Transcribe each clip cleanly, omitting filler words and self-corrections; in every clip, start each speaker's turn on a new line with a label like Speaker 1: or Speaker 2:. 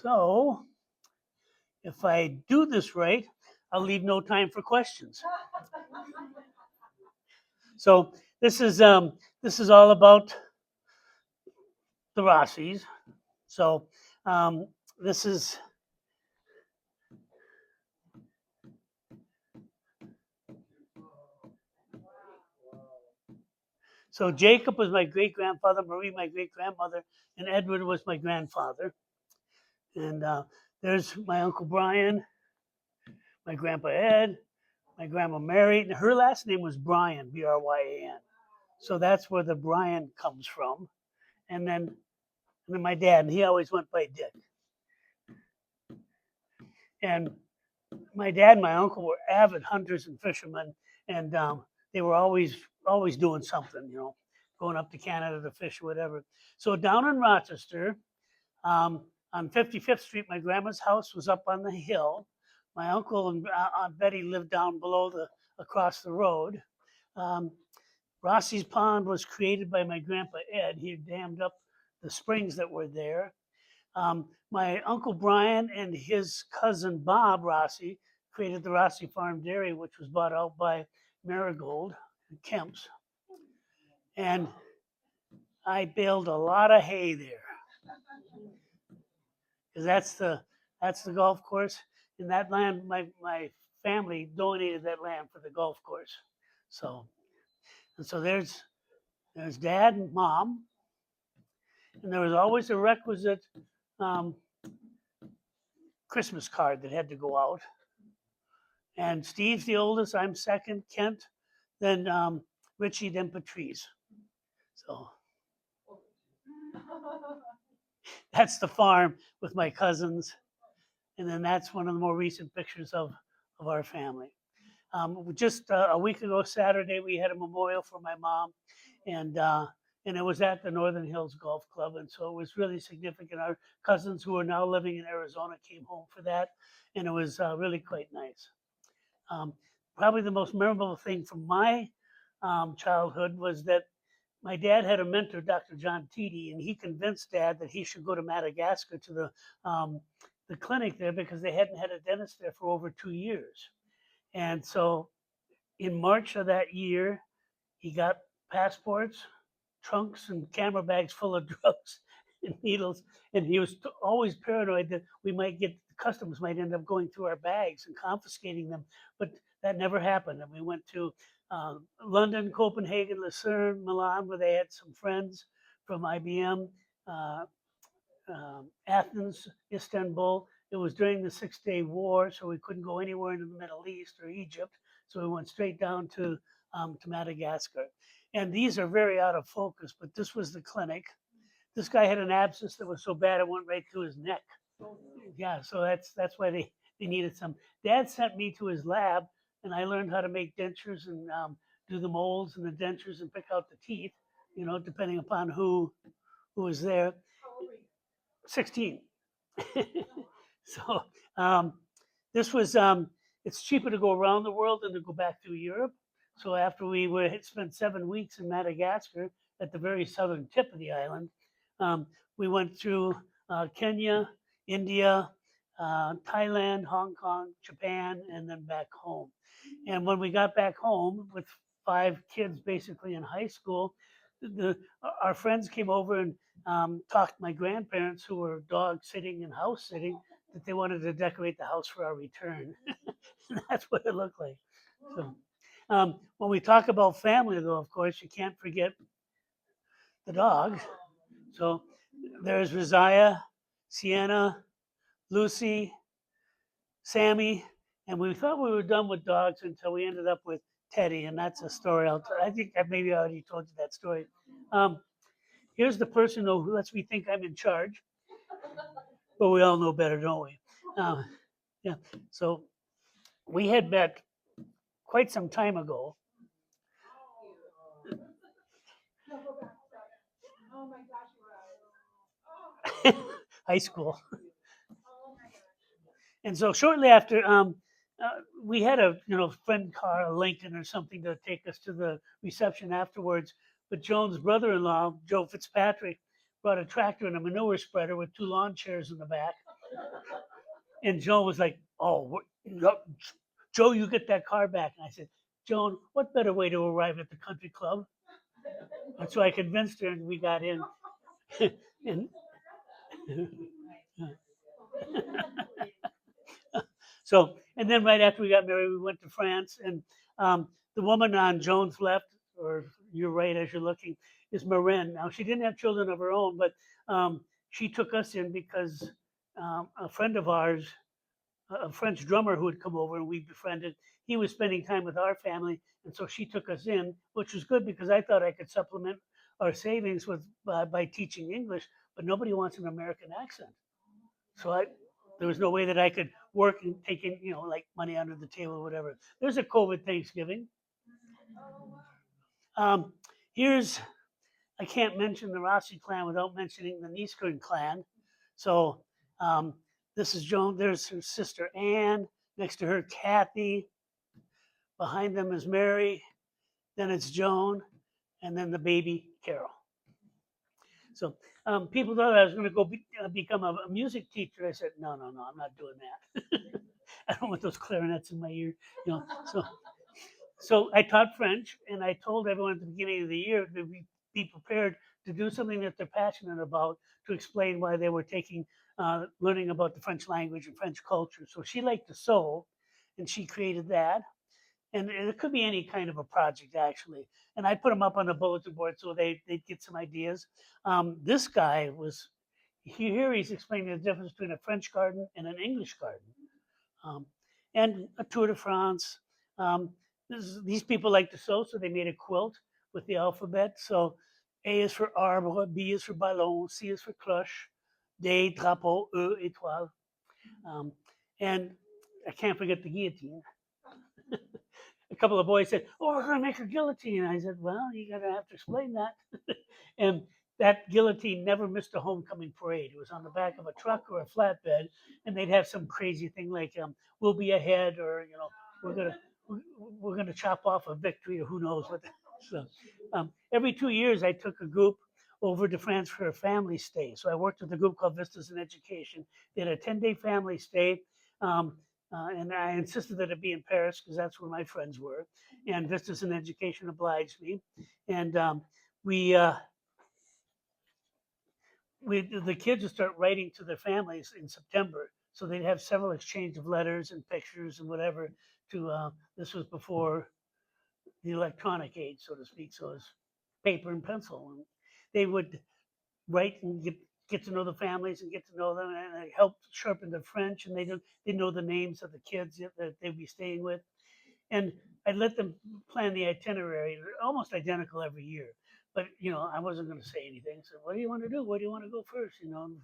Speaker 1: So if I do this right, I'll leave no time for questions. So this is all about the Rossis. So this is so Jacob was my great grandfather, Marie my great grandmother, and Edward was my grandfather. And there's my Uncle Brian, my Grandpa Ed, my Grandma Mary. And her last name was Bryan, Bryan. So that's where the Bryan comes from. And then my dad, and he always went by Dick. And my dad and my uncle were avid hunters and fishermen, and they were always doing something, going up to Canada to fish or whatever. So down in Rochester, on 55th Street, my grandma's house was up on the hill. My uncle and Aunt Betty lived down below across the road. Rossi's Pond was created by my grandpa Ed. He dammed up the springs that were there. My Uncle Brian and his cousin Bob Rossi created the Rossi Farm Dairy, which was bought out by Marigold and Kemp's. And I baled a lot of hay there. Because that's the golf course. And that land, my family donated that land for the golf course. So there's Dad and Mom. And there was always a requisite Christmas card that had to go out. And Steve's the oldest, I'm second, Kent, then Richie, then Patrice. So that's the farm with my cousins. And then that's one of the more recent pictures of our family. Just a week ago, Saturday, we had a memorial for my mom. And it was at the Northern Hills Golf Club. And so it was really significant. Our cousins who are now living in Arizona came home for that. And it was really quite nice. Probably the most memorable thing from my childhood was that my dad had a mentor, Dr. John Ph.D., and he convinced Dad that he should go to Madagascar to the clinic there because they hadn't had a dentist there for over 2 years. And so in March of that year, he got passports, trunks, and camera bags full of drugs and needles. And he was always paranoid that we might get customs might end up going through our bags and confiscating them. But that never happened. And we went to London, Copenhagen, Lucerne, Milan, where they had some friends from IBM, Athens, Istanbul. It was during the 6-day war, so we couldn't go anywhere in the Middle East or Egypt. So we went straight down to Madagascar. And these are very out of focus, but this was the clinic. This guy had an abscess that was so bad it went right through his neck. Yeah, so that's why they needed some. Dad sent me to his lab, and I learned how to make dentures and do the molds and the dentures and pick out the teeth, depending upon who was there.
Speaker 2: How old were you?
Speaker 1: 16. So this was, it's cheaper to go around the world than to go back through Europe. So after we spent 7 weeks in Madagascar at the very southern tip of the island, we went through Kenya, India, Thailand, Hong Kong, Japan, and then back home. And when we got back home with 5 kids basically in high school, our friends came over and talked to my grandparents, who were dog sitting and house sitting, that they wanted to decorate the house for our return. And that's what it looked like. So when we talk about family, though, of course, you can't forget the dogs. So there's Rosiah, Sienna, Lucy, Sammy, and we thought we were done with dogs until we ended up with Teddy, and that's a story I think I maybe already told you that story. Here's the person who lets me think I'm in charge, but we all know better, don't we? Yeah. So we had met quite some time ago.
Speaker 2: Oh my gosh,
Speaker 1: High school. And so shortly after, we had a friend car, a Lincoln or something, to take us to the reception afterwards. But Joan's brother-in-law, Joe Fitzpatrick, brought a tractor and a manure spreader with 2 lawn chairs in the back. And Joan was like, "Oh, Joe, you get that car back." And I said, "Joan, what better way to arrive at the country club?" And so I convinced her, and we got in. and so, and then right after we got married, we went to France. And the woman on Joan's left, or your right as you're looking, is Marin. Now, she didn't have children of her own, but she took us in because a friend of ours, a French drummer who had come over and we befriended, he was spending time with our family. And so she took us in, which was good because I thought I could supplement our savings with by teaching English, but nobody wants an American accent. So there was no way that I could work and take in, like money under the table or whatever. There's a COVID Thanksgiving. Um, here's, I can't mention the Rossi clan without mentioning the Niskern clan. So this is Joan. There's her sister Anne. Next to her, Kathy. Behind them is Mary. Then it's Joan, and then the baby Carol. So people thought I was going to go become a music teacher. I said, no, I'm not doing that. I don't want those clarinets in my ear. So I taught French, and I told everyone at the beginning of the year to be prepared to do something that they're passionate about to explain why they were taking learning about the French language and French culture. So she liked the soul, and she created that. And it could be any kind of a project, actually. And I put them up on the bulletin board so they'd get some ideas. This guy was, here he's explaining the difference between a French garden and an English garden. And a Tour de France. These people like to sew, so they made a quilt with the alphabet. So A is for arbre, B is for ballon, C is for cloche, D, drapeau, E, étoile. And I can't forget the guillotine. A couple of boys said, "Oh, we're going to make a guillotine." I said, "Well, you're going to have to explain that." And that guillotine never missed a homecoming parade. It was on the back of a truck or a flatbed, and they'd have some crazy thing like, "We'll be ahead," or we're gonna chop off a victory, or who knows what. So every 2 years, I took a group over to France for a family stay. So I worked with a group called Vistas in Education. They had a 10-day family stay. And I insisted that it be in Paris because that's where my friends were. And Vistas in Education obliged me. And the kids would start writing to their families in September. So they'd have several exchange of letters and pictures and whatever. This was before the electronic age, so to speak. So it was paper and pencil. And they would write and get to know the families and get to know them, and it helped sharpen their French. And they know the names of the kids that they'd be staying with. And I'd let them plan the itinerary, almost identical every year. But I wasn't going to say anything. So, what do you want to do? Where do you want to go first?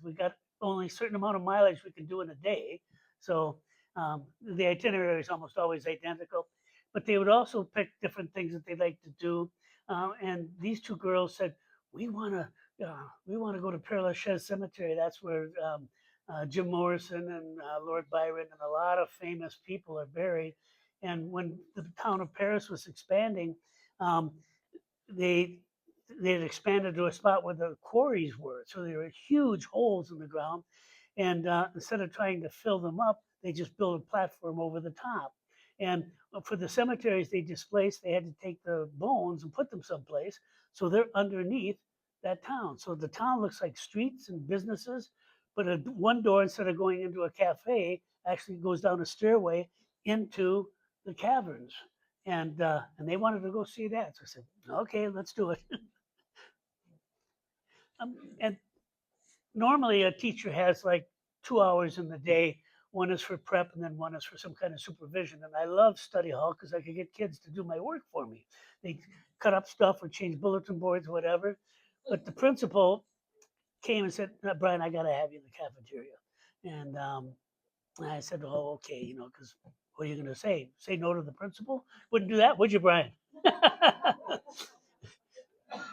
Speaker 1: We got only a certain amount of mileage we can do in a day, so the itinerary is almost always identical. But they would also pick different things that they like to do. And these two girls said, "We want to go to Père Lachaise Cemetery. That's where Jim Morrison and Lord Byron and a lot of famous people are buried." And when the town of Paris was expanding, they had expanded to a spot where the quarries were. So there were huge holes in the ground. And instead of trying to fill them up, they just built a platform over the top. And for the cemeteries they displaced, they had to take the bones and put them someplace. So they're underneath that town. So the town looks like streets and businesses, but one door, instead of going into a cafe, actually goes down a stairway into the caverns. And they wanted to go see that. So I said, "Okay, let's do it." And normally a teacher has like 2 hours in the day. One is for prep, and then one is for some kind of supervision. And I love study hall because I could get kids to do my work for me. They cut up stuff or change bulletin boards, whatever. But the principal came and said, "Brian, I got to have you in the cafeteria." And I said, "Oh, okay, because what are you going to say? Say no to the principal? Wouldn't do that, would you, Brian?"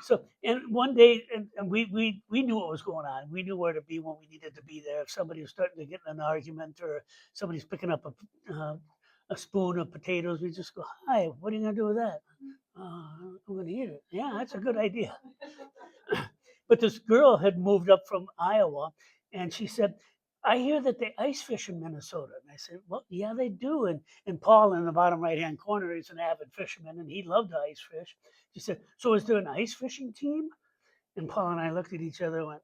Speaker 1: So, and one day, and we knew what was going on. We knew where to be when we needed to be there. If somebody was starting to get in an argument, or somebody's picking up a spoon of potatoes, we just go, "Hi, what are you going to do with that?" "I'm going to eat it." "Yeah, that's a good idea." But this girl had moved up from Iowa, and she said, I hear that they ice fish in Minnesota. And I said, well, yeah, they do. And Paul in the bottom right-hand corner is an avid fisherman, and he loved to ice fish. She said, so is there an ice fishing team? And Paul and I looked at each other and went,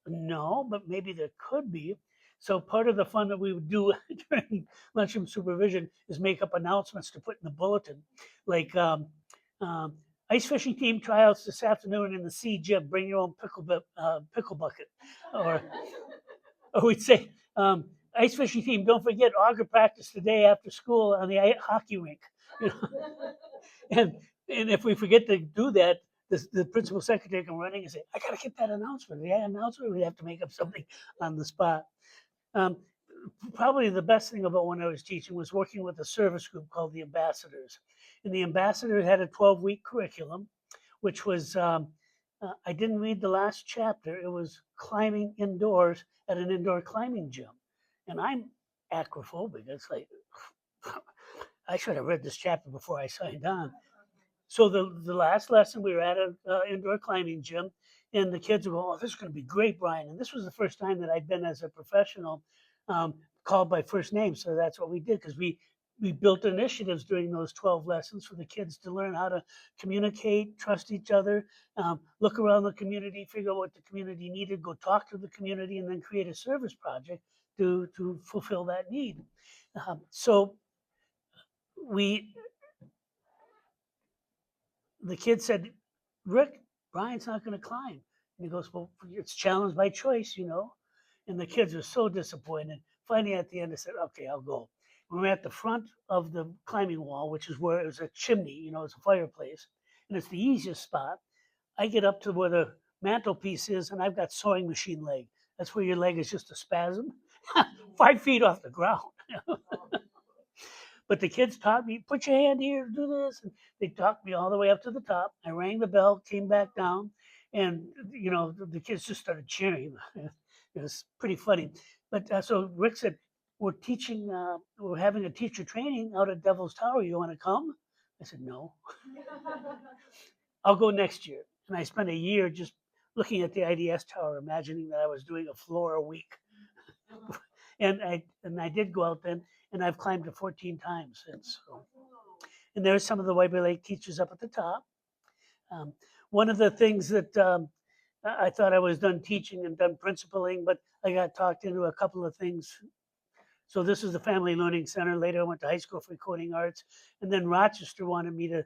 Speaker 1: no, but maybe there could be. So part of the fun that we would do during lunchroom supervision is make up announcements to put in the bulletin, like um, ice fishing team tryouts this afternoon in the sea gym. Bring your own pickle bucket, or we'd say ice fishing team. Don't forget auger practice today after school on the hockey rink. You know? and and if we forget to do that, the principal secretary can run in and say, I got to get that announcement. The announcement, we have to make up something on the spot. Um, Probably the best thing about when I was teaching was working with a service group called the Ambassadors. And the Ambassadors had a 12-week curriculum, which was, I didn't read the last chapter. It was climbing indoors at an indoor climbing gym. And I'm acrophobic. It's like, I should have read this chapter before I signed on. So the last lesson, we were at an indoor climbing gym, and the kids were going, "Oh, this is going to be great, Brian." And this was the first time that I'd been as a professional called by first name. So that's what we did, because we built initiatives during those 12 lessons for the kids to learn how to communicate, trust each other, look around the community, figure out what the community needed, go talk to the community, and then create a service project to fulfill that need. So we the kid said, Rick, Brian's not going to climb. And he goes, well, it's challenge by choice, you know. And the kids were so disappointed. Finally, at the end, I said, okay, I'll go. We were at the front of the climbing wall, which is where it was a chimney, you know, it's a fireplace. And it's the easiest spot. I get up to where the mantelpiece is, and I've got sewing machine leg. That's where your leg is just a spasm, 5 feet off the ground. But the kids taught me, put your hand here, do this. And they talked me all the way up to the top. I rang the bell, came back down, and, you know, the kids just started cheering. It was pretty funny. But so Rick said, we're having a teacher training out at Devil's Tower. You want to come? I said, no. I'll go next year. And I spent a year just looking at the IDS tower, imagining that I was doing a floor a week. and I did go out then, and I've climbed it 14 times since. So. And there's some of the White Bear Lake teachers up at the top. One of the things that I thought I was done teaching and done principaling, but I got talked into a couple of things. So this is the Family Learning Center. Later, I went to high school for recording arts, and then Rochester wanted me to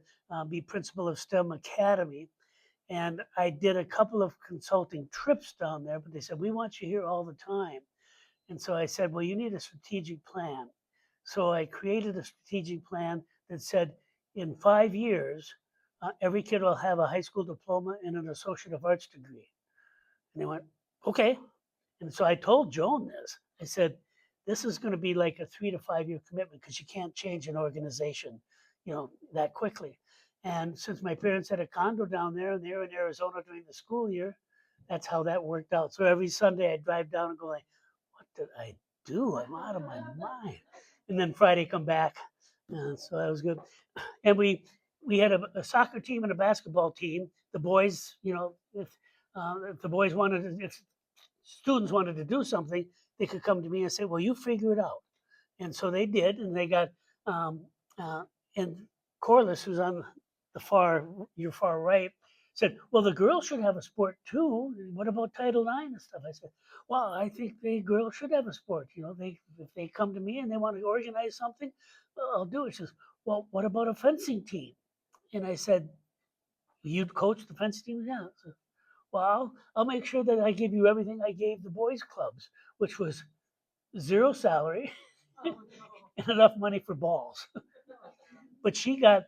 Speaker 1: be principal of STEM Academy. And I did a couple of consulting trips down there, but they said, we want you here all the time. And so I said, well, you need a strategic plan. So I created a strategic plan that said, in 5 years, every kid will have a high school diploma and an associate of arts degree. And they went, okay. And so I told Joan this. I said, this is going to be like a 3 to 5 year commitment, because you can't change an organization, you know, that quickly. And since my parents had a condo down there and they're in Arizona during the school year, that's how that worked out. So every Sunday I'd drive down and go like, what did I do? I'm out of my mind. And then Friday come back. So that was good. And we had a soccer team and a basketball team. The boys, you know, if the boys if students wanted to do something, they could come to me and say, well, you figure it out. And so they did, and they got, and Corliss, who's on your far right, said, well, the girls should have a sport too. What about Title IX and stuff? I said, well, I think the girls should have a sport. You know, if they come to me and they want to organize something, well, I'll do it. She says, well, what about a fencing team? And I said, you'd coach the fencing team? Yeah. So, well, I'll make sure that I give you everything I gave the boys' clubs, which was zero salary and enough money for balls. But she got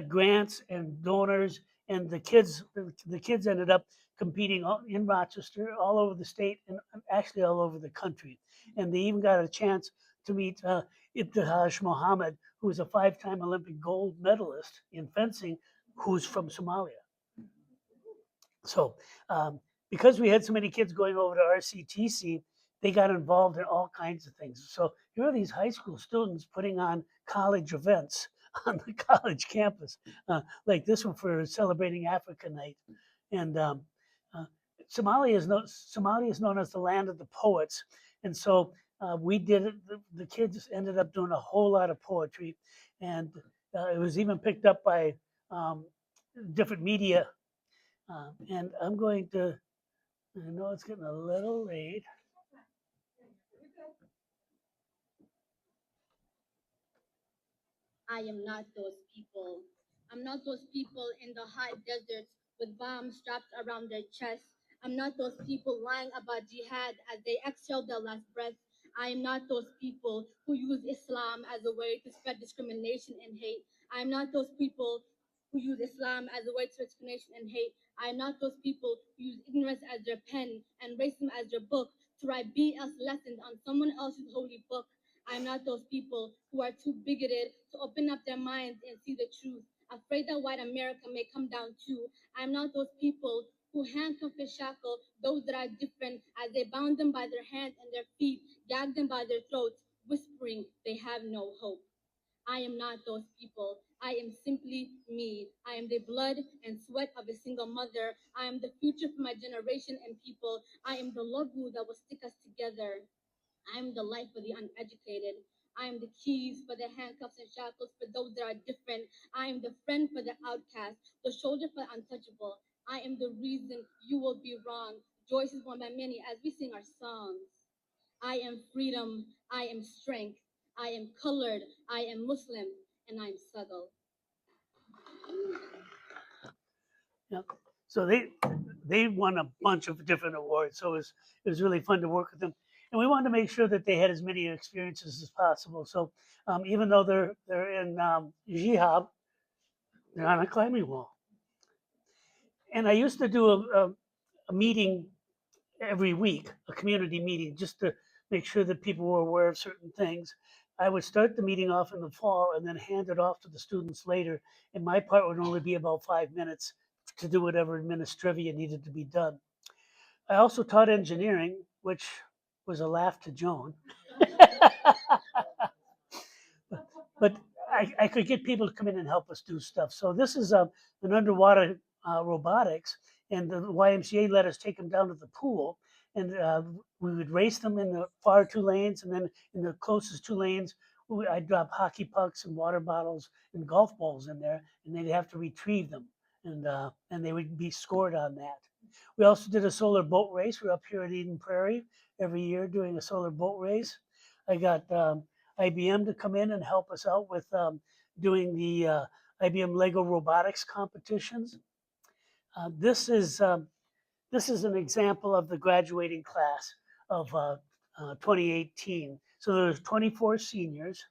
Speaker 1: grants and donors, and the kids ended up competing in Rochester, all over the state, and actually all over the country. And they even got a chance to meet Ibtihaj Mohammed, who was a 5-time Olympic gold medalist in fencing, who's from Somalia. So because we had so many kids going over to RCTC, they got involved in all kinds of things. So here are these high school students putting on college events on the college campus, like this one for celebrating Africa Night. And Somalia is known as the land of the poets, and so we did it. The kids ended up doing a whole lot of poetry, and it was even picked up by um, different media. And I'm going to. I know it's getting a little late.
Speaker 2: I am not those people. I'm not those people in the hot deserts with bombs strapped around their chests. I'm not those people lying about jihad as they exhale their last breath. I am not those people who use Islam as a way to spread discrimination and hate. I am not those people who use Islam as a way to spread discrimination and hate. I am not those people who use ignorance as their pen and racism as their book to write BS lessons on someone else's holy book. I'm not those people who are too bigoted to open up their minds and see the truth, afraid that white America may come down too. I'm not those people who handcuff and shackle those that are different as they bound them by their hands and their feet, gag them by their throats, whispering they have no hope. I am not those people. I am simply me. I am the blood and sweat of a single mother. I am the future for my generation and people. I am the love glue that will stick us together. I am the light for the uneducated. I am the keys for the handcuffs and shackles for those that are different. I am the friend for the outcast, the shoulder for the untouchable. I am the reason you will be wrong. Joyce is one by many as we sing our songs. I am freedom. I am strength. I am colored. I am Muslim. And I am subtle.
Speaker 1: Yeah. So they won a bunch of different awards. So it was really fun to work with them, and we wanted to make sure that they had as many experiences as possible. So even though they're in Jihab, they're on a climbing wall. And I used to do a meeting every week, a community meeting, just to make sure that people were aware of certain things. I would start the meeting off in the fall and then hand it off to the students later. And my part would only be about 5 minutes to do whatever administrivia needed to be done. I also taught engineering, which was a laugh to Joan. But I could get people to come in and help us do stuff. So this is an underwater robotics, and the YMCA let us take them down to the pool, and we would race them in the far two lanes, and then in the closest two lanes, I'd drop hockey pucks and water bottles and golf balls in there, and they'd have to retrieve them, and they would be scored on that. We also did a solar boat race. We're up here at Eden Prairie every year doing a solar boat race. I got IBM to come in and help us out with doing the IBM Lego robotics competitions. Uh, this is um, this is an example of the graduating class of 2018. So there's 24 seniors,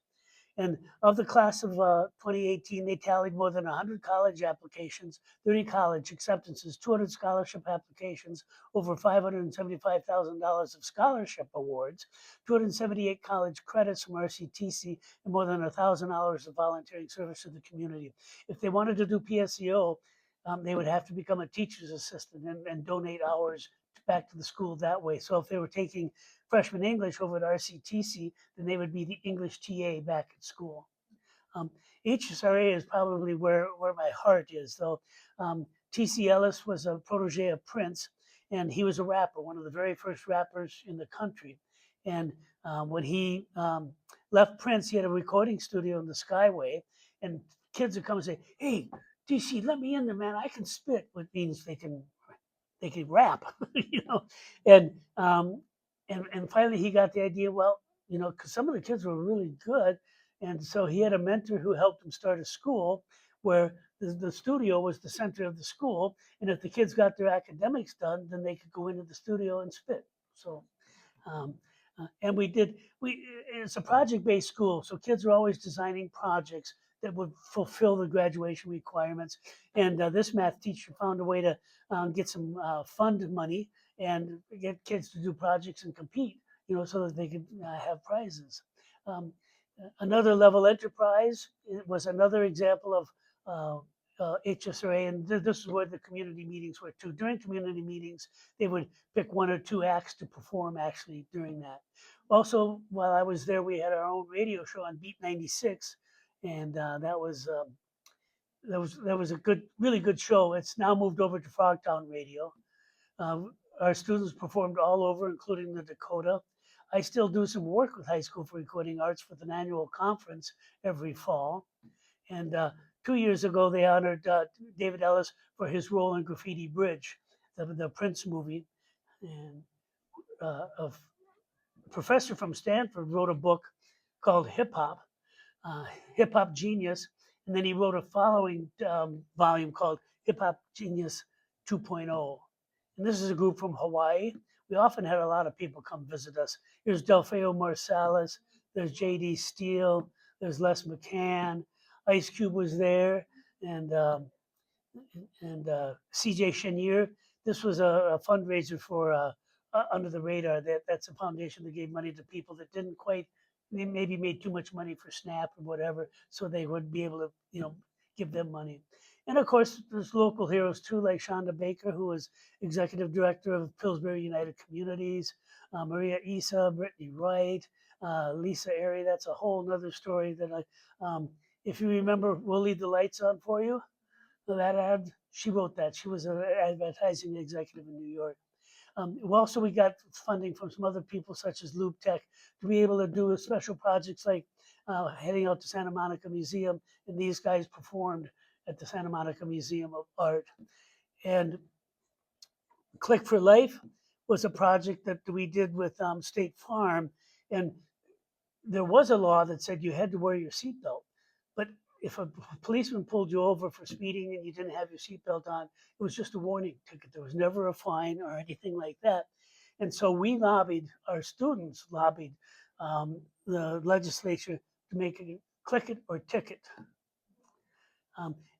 Speaker 1: and of the class of 2018, they tallied more than 100 college applications, 30 college acceptances, 200 scholarship applications, over $575,000 of scholarship awards, 278 college credits from RCTC, and more than 1,000 hours of volunteering service to the community. If they wanted to do PSEO, they would have to become a teacher's assistant and donate hours back to the school that way. So if they were taking freshman English over at RCTC, then they would be the English TA back at school. Um, HSRA is probably where my heart is, though. T.C. Ellis was a protege of Prince, and he was a rapper, one of the very first rappers in the country. And when he left Prince, he had a recording studio in the Skyway, and kids would come and say, "Hey, DC, let me in there, man. I can spit," which means they can rap, you know. And and finally he got the idea. Well, because some of the kids were really good, and so he had a mentor who helped him start a school where the studio was the center of the school, and if the kids got their academics done, then they could go into the studio and spit. So um, and it's a project-based school, so kids are always designing projects that would fulfill the graduation requirements. And this math teacher found a way to get some fund money and get kids to do projects and compete, so that they could have prizes. Um, Another level enterprise was another example of HSRA, and this is where the community meetings were too. During community meetings, they would pick one or two acts to perform actually during that. Also, while I was there, we had our own radio show on Beat 96, and that was a really good show. It's now moved over to Frogtown Radio. our students performed all over, including the Dakota. I still do some work with High School for Recording Arts with an annual conference every fall. And 2 years ago, they honored David Ellis for his role in Graffiti Bridge, the Prince movie. And a professor from Stanford wrote a book called uh, Hip Hop Genius. And then he wrote a following volume called Hip Hop Genius 2.0. And this is a group from Hawaii. We often had a lot of people come visit us. Here's Delfeo Marsalis, there's J.D. Steele, there's Les McCann, Ice Cube was there, and C.J. Chenier. This was a fundraiser for Under the Radar. That's a foundation that gave money to people that didn't quite, maybe made too much money for SNAP or whatever, so they would be able to, give them money. And of course, there's local heroes too, like Shonda Baker, who was executive director of Pillsbury United Communities, Maria Issa, Brittany Wright, Lisa Airy. That's a whole nother story that if you remember, We'll Leave the Lights On For You. That ad, she wrote that. She was an advertising executive in New York. We got funding from some other people, such as Loop Tech, to be able to do special projects like heading out to Santa Monica Museum, and these guys performed at the Santa Monica Museum of Art. And Click for Life was a project that we did with State Farm, and there was a law that said you had to wear your seatbelt, but if a policeman pulled you over for speeding and you didn't have your seatbelt on, it was just a warning ticket. There was never a fine or anything like that. And so our students lobbied the legislature to make it click it or ticket.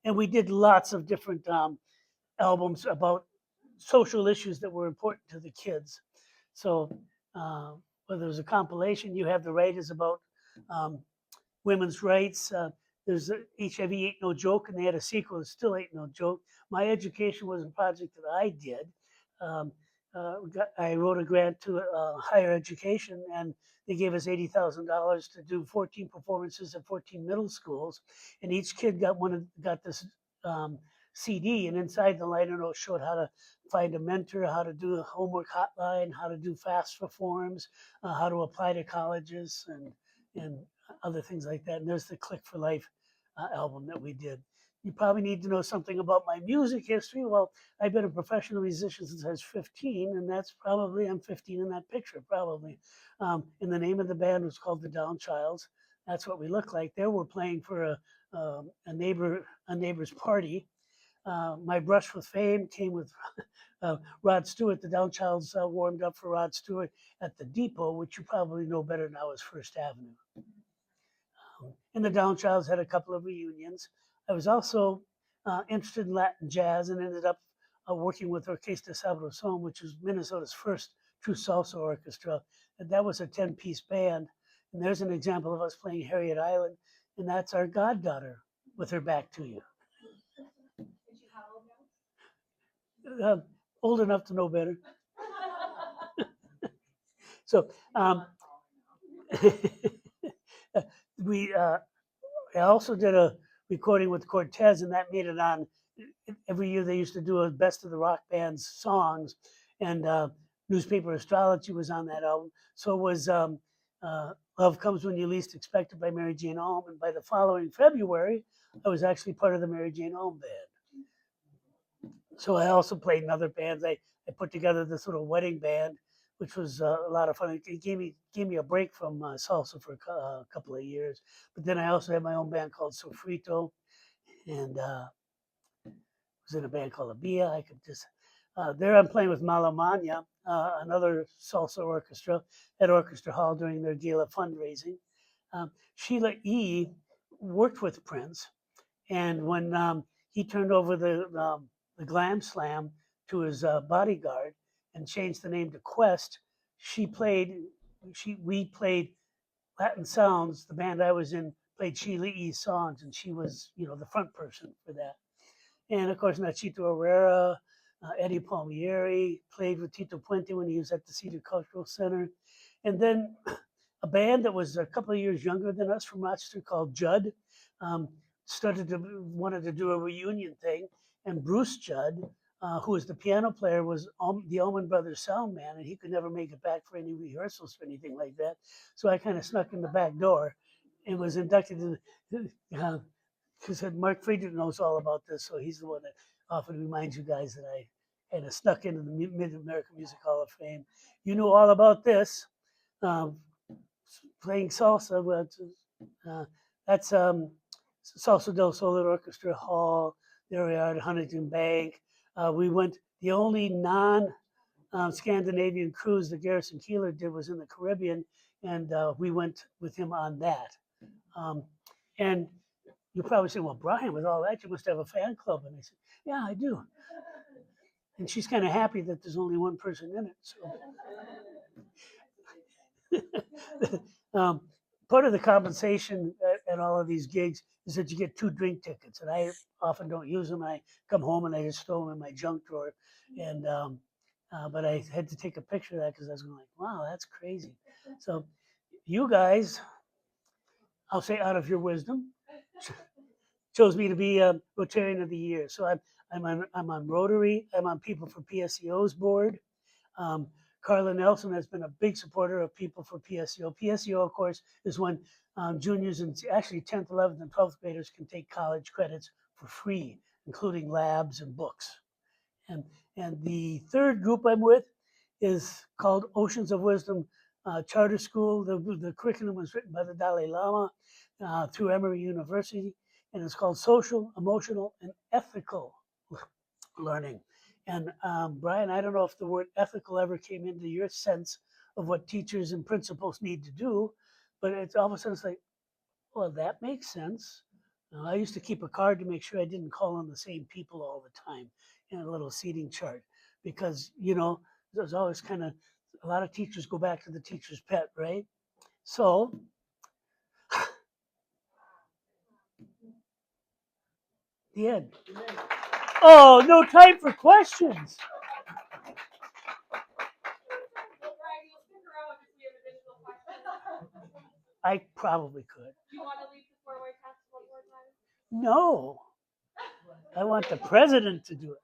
Speaker 1: And we did lots of different albums about social issues that were important to the kids. So whether it was a compilation, You Have the Right is about women's rights. There's HIV Ain't No Joke, and they had a sequel, It Still Ain't No Joke. My Education was a project that I did. I wrote a grant to higher education, and they gave us $80,000 to do 14 performances at 14 middle schools, and each kid got this CD, and inside the liner notes showed how to find a mentor, how to do a homework hotline, how to do fast reforms, how to apply to colleges, and other things like that. And there's the Click for Life album that we did. You probably need to know something about my music history. Well, I've been a professional musician since I was 15, and I'm 15 in that picture, probably. And the name of the band was called the Down Childs. That's what we look like. There we're playing for a neighbor's party. My brush with fame came with Rod Stewart. The Down Childs warmed up for Rod Stewart at the Depot, which you probably know better now as First Avenue. And the Down Childs had a couple of reunions. I was also interested in Latin jazz and ended up working with Orquesta Sabroson, which was Minnesota's first true salsa orchestra. And that was a 10-piece band. And there's an example of us playing Harriet Island, and that's our goddaughter with her back to you. Old enough to know better. So I also did a recording with Cortez, and that made it on. Every year they used to do a best of the rock band's songs, and Newspaper Astrology was on that album. So it was Love Comes When You Least Expect It by Mary Jane Alm, and by the following February, I was actually part of the Mary Jane Alm Band. So I also played in other bands. I put together this little wedding band, which was a lot of fun. It gave me a break from salsa for a couple of years. But then I also had my own band called Sofrito, and was in a band called Abia. I could just there I'm playing with Malamanya, another salsa orchestra at Orchestra Hall during their gala fundraising. Sheila E. worked with Prince, and when he turned over the Glam Slam to his bodyguard and changed the name to Quest, we played Latin Sounds. The band I was in played Sheila E's songs, and she was, the front person for that. And of course, Nachito Herrera, Eddie Palmieri played with Tito Puente when he was at the Cedar Cultural Center. And then a band that was a couple of years younger than us from Rochester called Judd wanted to do a reunion thing. And Bruce Judd who was the piano player, was the Allman Brothers sound man, and he could never make it back for any rehearsals or anything like that. So I kind of snuck in the back door and was inducted in. Because Mark Friedrich knows all about this, so he's the one that often reminds you guys that I kind of snuck into the Mid-American Music Hall of Fame. You know all about this, playing salsa. But that's Salsa del Soul Orchestra Hall. There we are at Huntington Bank. We went. The only non-Scandinavian cruise that Garrison Keillor did was in the Caribbean, and we went with him on that. And you probably say, well, Bryan, with all that, you must have a fan club. And I said, yeah, I do. And she's kind of happy that there's only one person in it. So part of the compensation at all of these gigs is that you get 2 drink tickets. And I often don't use them. I come home and I just throw them in my junk drawer. And but I had to take a picture of that because I was going like, wow, that's crazy. So you guys, I'll say out of your wisdom, chose me to be a Rotarian of the Year. So I'm on Rotary. I'm on People for PSEO's board. Carla Nelson has been a big supporter of People for PSEO. PSEO, of course, is when juniors and actually 10th, 11th, and 12th graders can take college credits for free, including labs and books. And the third group I'm with is called Oceans of Wisdom Charter School. The curriculum was written by the Dalai Lama through Emory University, and it's called Social, Emotional, and Ethical Learning. And Bryan, I don't know if the word ethical ever came into your sense of what teachers and principals need to do, but it's all of a sudden it's like, well, that makes sense. I used to keep a card to make sure I didn't call on the same people all the time in a little seating chart, because there's always kind of a lot of teachers go back to the teacher's pet, right? So the end. Oh, no time for questions. I probably could.
Speaker 3: Do you want to leave the 4-way test one more time?
Speaker 1: No, I want the president to do it.